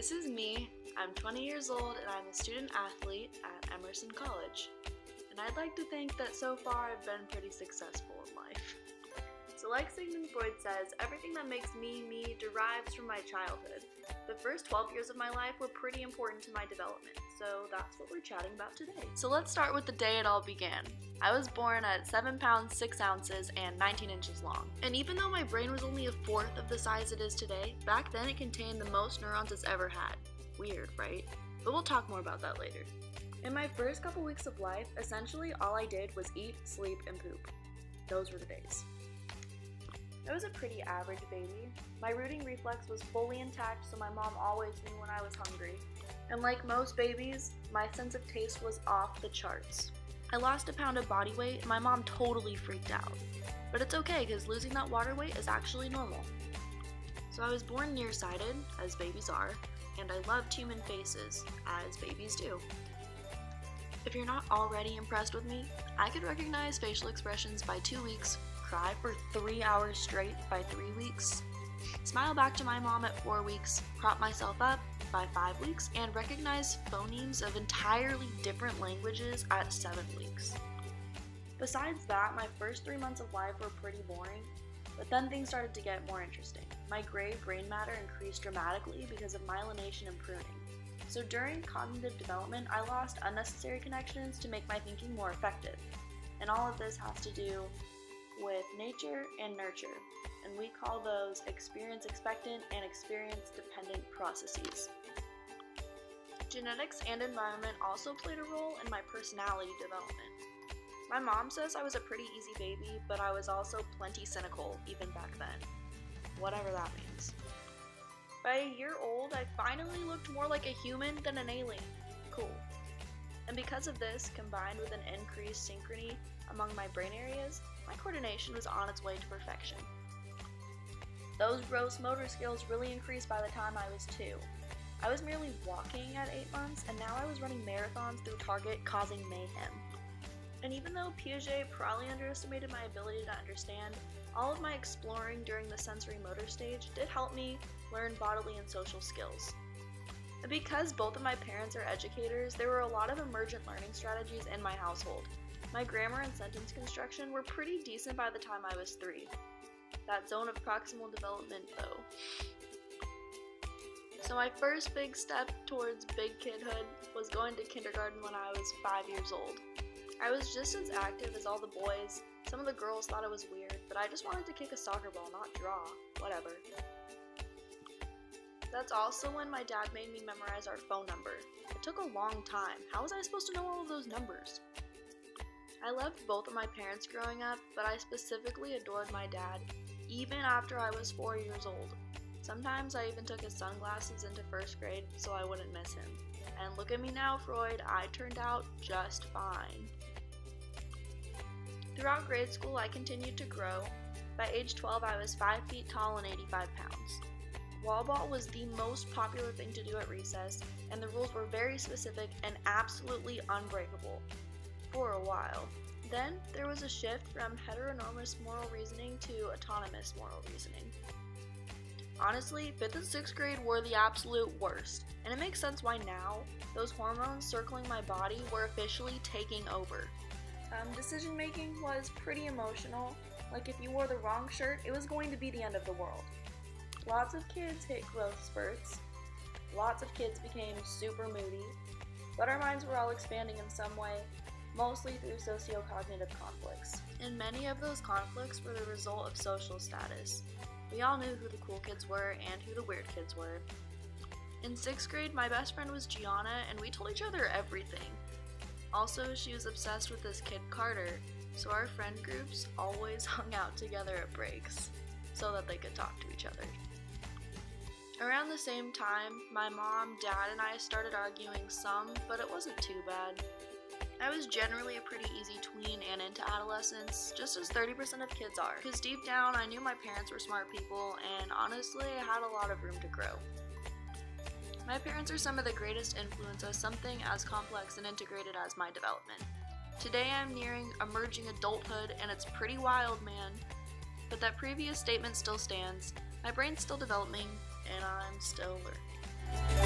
This is me. I'm 20 years old and I'm a student athlete at Emerson College. And I'd like to think that so far I've been pretty successful in life. So like Sigmund Freud says, everything that makes me derives from my childhood. The first 12 years of my life were pretty important to my development, so that's what we're chatting about today. So let's start with the day it all began. I was born at 7 pounds 6 ounces and 19 inches long. And even though my brain was only a fourth of the size it is today, back then it contained the most neurons it's ever had. Weird, right? But we'll talk more about that later. In my first couple weeks of life, essentially all I did was eat, sleep, and poop. Those were the days. I was a pretty average baby. My rooting reflex was fully intact, so my mom always knew when I was hungry. And like most babies, my sense of taste was off the charts. I lost a pound of body weight and my mom totally freaked out. But it's okay because losing that water weight is actually normal. So I was born nearsighted, as babies are, and I loved human faces, as babies do. If you're not already impressed with me, I could recognize facial expressions by 2 weeks, cry for 3 hours straight by 3 weeks, smile back to my mom at 4 weeks, prop myself up by 5 weeks, and recognize phonemes of entirely different languages at 7 weeks. Besides that, my first 3 months of life were pretty boring, but then things started to get more interesting. My gray brain matter increased dramatically because of myelination and pruning. So during cognitive development, I lost unnecessary connections to make my thinking more effective. And all of this has to do with nature and nurture, and we call those experience expectant and experience dependent processes. Genetics and environment also played a role in my personality development. My mom says I was a pretty easy baby, but I was also plenty cynical even back then. Whatever that means. By a year old, I finally looked more like a human than an alien. Cool. And because of this, combined with an increased synchrony among my brain areas, my coordination was on its way to perfection. Those gross motor skills really increased by the time I was 2. I was merely walking at 8 months, and now I was running marathons through Target, causing mayhem. And even though Piaget probably underestimated my ability to understand, all of my exploring during the sensory motor stage did help me learn bodily and social skills. And because both of my parents are educators, there were a lot of emergent learning strategies in my household. My grammar and sentence construction were pretty decent by the time I was 3. That zone of proximal development, though. So my first big step towards big kidhood was going to kindergarten when I was 5 years old. I was just as active as all the boys. Some of the girls thought it was weird, but I just wanted to kick a soccer ball, not draw. Whatever. That's also when my dad made me memorize our phone number. It took a long time. How was I supposed to know all of those numbers? I loved both of my parents growing up, but I specifically adored my dad, even after I was 4 years old. Sometimes I even took his sunglasses into first grade so I wouldn't miss him. And look at me now, Freud, I turned out just fine. Throughout grade school, I continued to grow. By age 12, I was 5 feet tall and 85 pounds. Wall ball was the most popular thing to do at recess, and the rules were very specific and absolutely unbreakable. For a while. Then, there was a shift from heteronormous moral reasoning to autonomous moral reasoning. Honestly, 5th and 6th grade were the absolute worst, and it makes sense why now. Those hormones circling my body were officially taking over. Decision making was pretty emotional. Like if you wore the wrong shirt, it was going to be the end of the world. Lots of kids hit growth spurts. Lots of kids became super moody. But our minds were all expanding in some way, mostly through socio-cognitive conflicts. And many of those conflicts were the result of social status. We all knew who the cool kids were and who the weird kids were. In 6th grade, my best friend was Gianna, and we told each other everything. Also, she was obsessed with this kid Carter, so our friend groups always hung out together at breaks, so that they could talk to each other. Around the same time, my mom, dad, and I started arguing some, but it wasn't too bad. I was generally a pretty easy tween and into adolescence, just as 30% of kids are, because deep down I knew my parents were smart people, and honestly, I had a lot of room to grow. My parents are some of the greatest influence on something as complex and integrated as my development. Today I'm nearing emerging adulthood, and it's pretty wild, man. But that previous statement still stands. My brain's still developing, and I'm still learning.